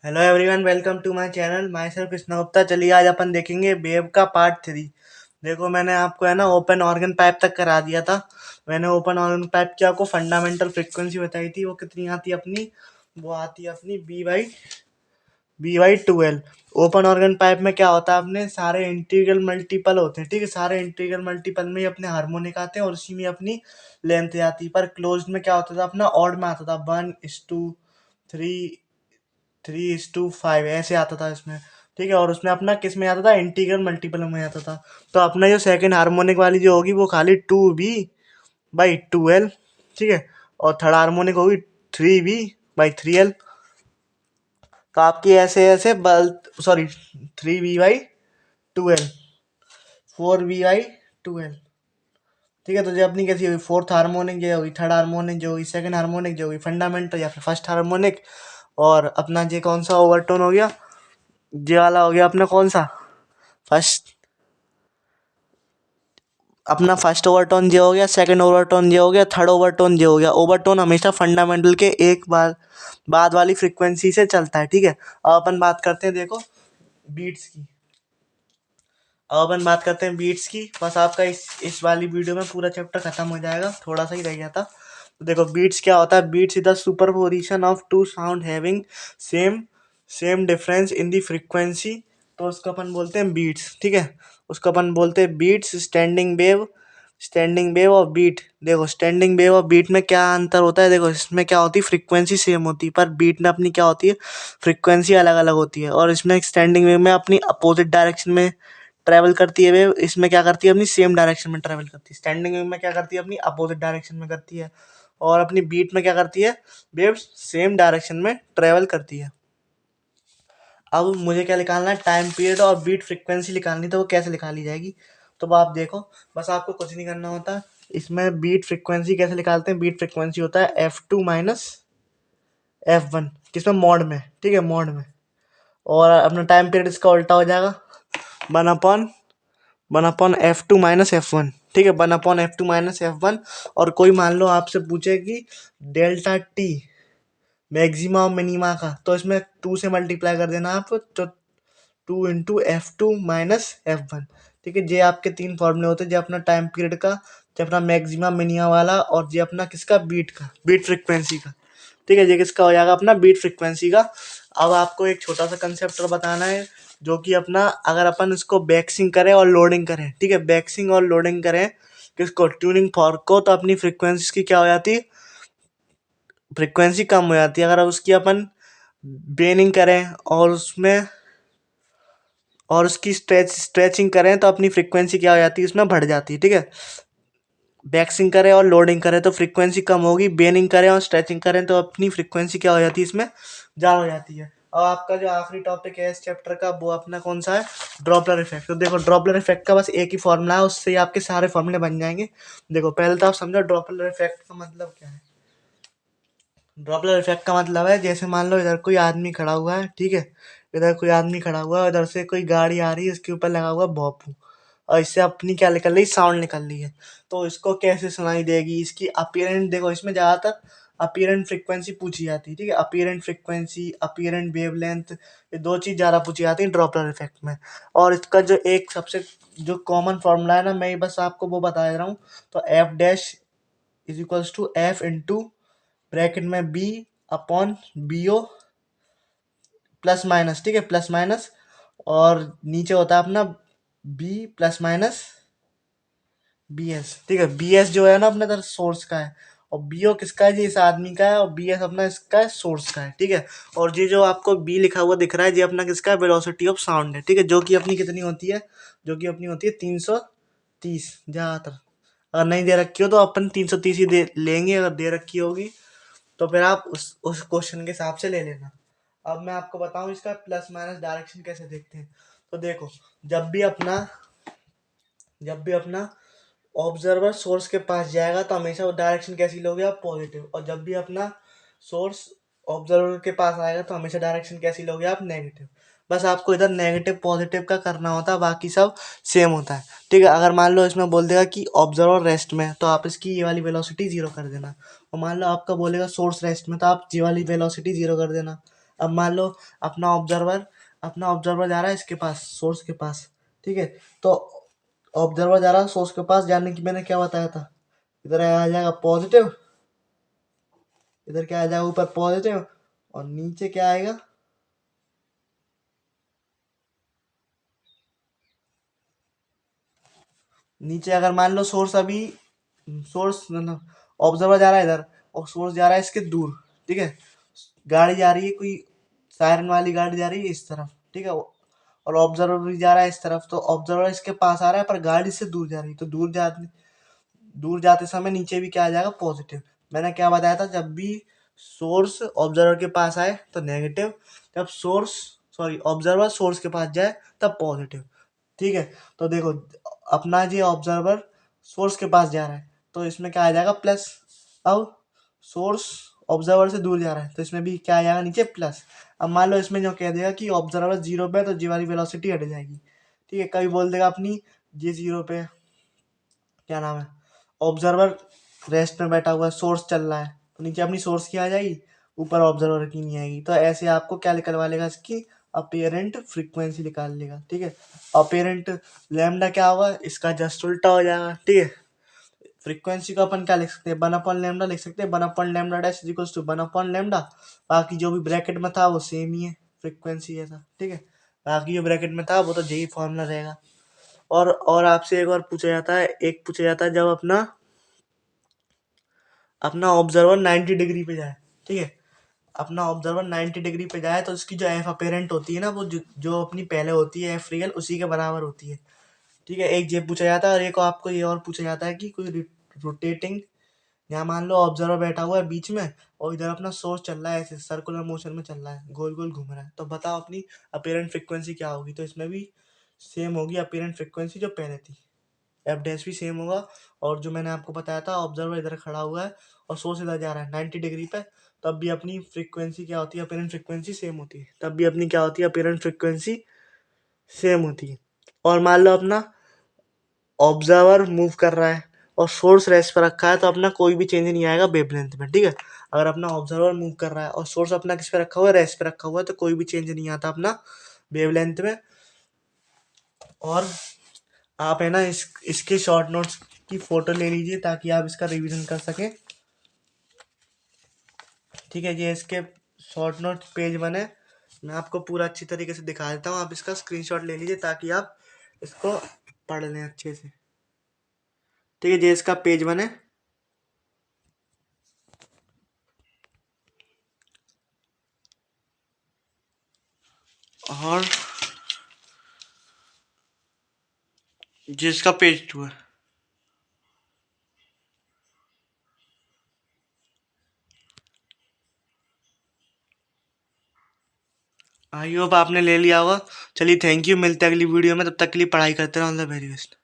Hello everyone, welcome to my channel. Myself Krishna Gupta. चलिए आज अपन देखेंगे वेव का पार्ट 3। देखो, मैंने आपको है ना ओपन ऑर्गन पाइप तक करा दिया था। मैंने ओपन ऑर्गन पाइप की आपको फंडामेंटल फ्रीक्वेंसी बताई थी। वो कितनी आती है अपनी? वो आती है अपनी B by 12। Open organ pipe में क्या होता है, अपने सारे इंटीग्रल मल्टीपल होते हैं। ठीक है, सारे इंटीग्रल मल्टीपल में ही अपने हार्मोनिक आते हैं और उसी में अपनी लेंथ आती है। पर क्लोज्ड में क्या होता था, अपना ऑड में आता था, 1:3, 3:5 ऐसे आता था इसमें। ठीक है, और उसमें अपना किस में आता था, इंटीग्रल मल्टीपल में आता था। तो अपना जो सेकंड हार्मोनिक वाली जो होगी वो खाली 2B/12। ठीक है, और थर्ड हार्मोनिक होगी 3B/3L। तो आपकी ऐसे ऐसे बल, सॉरी, 3B/12, 4B/12। ठीक है, तो जो अपनी कैसी हुई, फोर्थ हार्मोनिक जो होगी, थर्ड हार्मोनिक जो होगी, सेकंड हार्मोनिक जो होगी, फंडामेंटल या फिर फर्स्ट हार्मोनिक। और अपना ये कौन सा ओवरटोन हो गया, ये वाला हो गया अपना कौन सा, फर्स्ट, अपना फर्स्ट ओवरटोन ये हो गया, सेकंड ओवरटोन ये हो गया, थर्ड ओवरटोन ये हो गया। ओवरटोन हमेशा फंडामेंटल के एक बार बाद वाली फ्रीक्वेंसी से चलता है। ठीक है, अब अपन बात करते हैं, देखो, बीट्स की। अब अपन बात करते हैं बीट्स की। बस आपका इस वाली वीडियो में पूरा चैप्टर खत्म हो जाएगा, थोड़ा सा ही रह गया था। तो देखो, बीट्स क्या होता है। Beats is the superposition of two sound having same same difference in the frequency. तो उसको अपन बोलते हैं बीट्स। ठीक है, उसको अपन बोलते हैं बीट्स। स्टैंडिंग वेव और बीट। देखो, स्टैंडिंग वेव और बीट में क्या अंतर होता है। देखो, इसमें क्या होती है, फ्रीक्वेंसी सेम होती है, पर बीट में अपनी क्या होती है, फ्रीक्वेंसी अलग अलग होती है। और इसमें स्टैंडिंग वेव में अपनी अपोजिट डायरेक्शन में ट्रैवल करती है वेव। इसमें क्या करती है, अपनी सेम डायरेक्शन में ट्रैवल करती है। स्टैंडिंग वेव में क्या करती है, अपनी अपोजिट डायरेक्शन में करती है। और अपनी बीट में क्या करती है, वेव सेम डायरेक्शन में ट्रैवल करती है। अब मुझे क्या निकालना है, टाइम पीरियड और बीट फ्रीक्वेंसी निकालनी। तो वो कैसे निकाली जाएगी, तो वो आप देखो, बस आपको कुछ नहीं करना होता। इसमें बीट फ्रीक्वेंसी कैसे निकालते हैं। बीट फ्रीक्वेंसी होता है F2 - F1, किसमें, मॉड में। ठीक है, मॉड में। और अपना टाइम पीरियड इसका उल्टा हो जाएगा, 1/(1/(F2 - F1)। ठीक है, 1/(F2 - F1)। और कोई मान लो आपसे पूछे कि डेल्टा टी मैक्सिमा और मिनिमा का, तो इसमें 2 से मल्टीप्लाई कर देना आप, तो 2 × F2 - F1। ठीक है, ये आपके 3 फॉर्मूले होते हैं, जो अपना टाइम पीरियड का, जो अपना मैक्सिमा मिनिमा वाला, और ये अपना किसका, बीट का, बीट फ्रीक्वेंसी का। ठीक है, ये किसका हो जाएगा, अपना बीट फ्रीक्वेंसी का। अब आपको एक छोटा सा कंसेप्ट और बताना है, जो कि अपना, अगर अपन इसको बैक्सिंग करें और लोडिंग करें, ठीक है, बैक्सिंग और लोडिंग करें किसको, ट्यूनिंग फॉर्क को, तो अपनी फ्रीक्वेंसी की क्या हो जाती है, फ्रीक्वेंसी कम हो जाती है। अगर उसकी अपन बेनिंग करें और उसकी स्ट्रेचिंग करें, तो अपनी फ्रीक्वेंसी क्या हो जाती है, उसमें बढ़ जाती है। ठीक है, बैक्सिंग करें और लोडिंग करें तो फ्रीक्वेंसी कम होगी, बेनिंग करें और स्ट्रेचिंग करें तो अपनी फ्रीक्वेंसी क्या हो जाती है, इसमें ज़्यादा हो जाती है। और आपका जो आखिरी टॉपिक है इस चैप्टर का, वो अपना कौन सा है, ड्रॉपलर इफेक्ट। तो देखो, ड्रॉपलर इफेक्ट का बस एक ही फॉर्मूला है, उससे ही आपके सारे फॉर्मूले बन जाएंगे। देखो, पहले तो आप समझो ड्रॉपलर इफेक्ट का मतलब क्या है। ड्रॉपलर इफेक्ट का मतलब है, जैसे मान लो इधर कोई आदमी खड़ा हुआ है, ठीक है, इधर कोई आदमी खड़ा हुआ है, इधर से कोई गाड़ी आ रही है, इसके ऊपर लगा हुआ है भोंपू, और इससे अपनी क्या निकल रही, साउंड निकल रही है। तो इसको कैसे सुनाई देगी, इसकी अपीयरेंट। देखो, इसमें ज़्यादातर अपीयरेंट फ्रीक्वेंसी पूछी जाती है। ठीक है, अपीयरेंट फ्रीक्वेंसी, अपीयरेंट वेवलेंथ, ये 2 चीज़ ज़्यादा पूछी जाती है ड्रॉपलर इफेक्ट में। और इसका जो एक सबसे जो कॉमन फॉर्मूला है ना, मैं बस आपको वो बता दे रहा हूँ। तो F' = F इंटू ब्रैकेट में B/BO प्लस माइनस। ठीक है, प्लस माइनस, और नीचे होता है अपना B+- BS। ठीक है, BS जो है ना अपने तरफ सोर्स का है, और BO किसका है, जी इस आदमी का है, और BS अपना इसका है, सोर्स का है। ठीक है, और ये जो आपको B लिखा हुआ दिख रहा है, ये अपना किसका है, वेलोसिटी ऑफ साउंड है। ठीक है, जो कि अपनी कितनी होती है, जो कि अपनी होती है 330 ज़्यादातर। अगर नहीं दे रखी हो तो अपन 330 ही दे लेंगे, अगर दे रखी होगी तो फिर आप उस क्वेश्चन के हिसाब से ले लेना। अब मैं आपको बताऊं इसका प्लस माइनस डायरेक्शन कैसे देखते हैं। तो देखो, जब भी अपना ऑब्जर्वर सोर्स के पास जाएगा तो हमेशा वो डायरेक्शन कैसी लोगे आप, पॉजिटिव। और जब भी अपना सोर्स ऑब्जर्वर के पास आएगा तो हमेशा डायरेक्शन कैसी लोगे आप, नेगेटिव। बस आपको इधर नेगेटिव पॉजिटिव का करना होता है, बाकी सब सेम होता है। ठीक है, अगर मान लो इसमें बोल देगा कि ऑब्जर्वर रेस्ट में, तो आप इसकी ये वाली वेलोसिटी 0 कर देना। और मान लो आपका बोलेगा सोर्स रेस्ट में, तो आप ये वाली वेलोसिटी 0 कर देना। अब मान लो अपना ऑब्जर्वर जा रहा है इसके पास, सोर्स के पास, ठीक है। तो ऑब्जर्वर जा रहा है सोर्स के पास, जाने की मैंने क्या बताया था, इधर आ जाएगा पॉजिटिव, इधर क्या आ जाएगा ऊपर पॉजिटिव, और नीचे क्या आएगा, नीचे अगर मान लो सोर्स अभी, सोर्स ऑब्जर्वर जा रहा है इधर और सोर्स जा रहा है इसके दूर, ठीक है। गाड़ी जा रही है कोई सायरन वाली गाड़ी जा रही है इस तरफ, ठीक है, और ऑब्जर्वर भी जा रहा है इस तरफ, तो ऑब्जर्वर इसके पास आ रहा है पर गाड़ी से दूर जा रही है, तो दूर जाते समय नीचे भी क्या आ जाएगा, पॉजिटिव। मैंने क्या बताया था, जब भी सोर्स ऑब्जर्वर के पास आए तो नेगेटिव, जब ऑब्जर्वर सोर्स के पास जाए तब पॉजिटिव, ठीक है। तो देखो अपना जी ऑब्जर्वर सोर्स के पास जा रहा है तो इसमें क्या आ जाएगा, प्लस। अब सोर्स ऑब्जर्वर से दूर जा रहा है तो इसमें भी क्या आ जाएगा, नीचे प्लस। अब मान लो इसमें जो कह देगा कि ऑब्जर्वर 0 पे है तो जी वाली वेलोसिटी हट जाएगी, ठीक है। कभी बोल देगा अपनी जी 0 पे, क्या नाम है, ऑब्जर्वर रेस्ट में बैठा हुआ है, सोर्स चल रहा है, तो नीचे अपनी सोर्स की आ जाएगी, ऊपर ऑब्जर्वर की नहीं आएगी। तो ऐसे आपको क्या निकलवा लेगा, इसकी अपेरेंट फ्रीक्वेंसी निकाल लेगा, ठीक है। अपेरेंट लैम्डा क्या होगा, इसका जस्ट उल्टा हो जाएगा, ठीक है। फ्रीक्वेंसी को अपन क्या लिख सकते हैं, 1/λ लिख सकते हैं, 1/λ डैश इज इक्वल्स टू 1/λ। बाकी जो भी ब्रैकेट में था वो सेम ही है, फ्रीक्वेंसी ऐसा, ठीक है। बाकी जो ब्रैकेट में था वो तो यही फॉर्मूला रहेगा। और आपसे एक और पूछा जाता है, जब अपना अपना ऑब्जर्वर 90 डिग्री पे जाए, ठीक है। अपना ऑब्जर्वर 90 डिग्री पे जाए तो उसकी जो एफ अपेरेंट होती है ना, वो जो अपनी पहले होती है एफ रियल उसी के बराबर होती है, ठीक है। एक ये पूछा जाता है, और एक आपको ये और पूछा जाता है कि कोई रोटेटिंग, यहाँ मान लो ऑब्जर्वर बैठा हुआ है बीच में और इधर अपना सोर्स चल रहा है, ऐसे सर्कुलर मोशन में चल रहा है, गोल गोल घूम रहा है, तो बताओ अपनी अपेरेंट फ्रिक्वेंसी क्या होगी। तो इसमें भी सेम होगी अपेरेंट फ्रिक्वेंसी जो पहले थी, एफ डैश भी सेम होगा। और जो मैंने आपको बताया था, ऑब्जर्वर इधर खड़ा हुआ है और सोर्स इधर जा रहा है 90 डिग्री पे, तब भी अपनी फ्रीक्वेंसी क्या होती है, अपेरेंट फ्रीक्वेंसी सेम होती है, तब भी अपनी क्या होती है, अपेरेंट फ्रीक्वेंसी सेम होती है। और मान लो अपना ऑब्जर्वर मूव कर रहा है और सोर्स रेस्ट पर रखा है तो अपना कोई भी चेंज नहीं आएगा वेवलेंथ में, ठीक है। अगर अपना ऑब्जर्वर मूव कर रहा है और सोर्स अपना किस पे रखा हुआ है, रेस्ट पे रखा हुआ है, तो कोई भी चेंज नहीं आता अपना वेवलेंथ में। और आप है ना इसके शॉर्ट नोट्स की फोटो ले लीजिए ताकि आप इसका रिवीजन कर सकें, ठीक है। ये इसके शॉर्ट नोट पेज 1 है, मैं आपको पूरा अच्छी तरीके से दिखा देता हूँ, आप इसका स्क्रीनशॉट ले लीजिए ताकि आप इसको पढ़ लें अच्छे से, ठीक है। ये इसका पेज 1 है, और जिसका पेज 2 है। आई होप आपने ले लिया होगा। चलिए थैंक यू, मिलते हैं अगली वीडियो में, तब तक के लिए पढ़ाई करते रहो, ऑल द वेरी बेस्ट।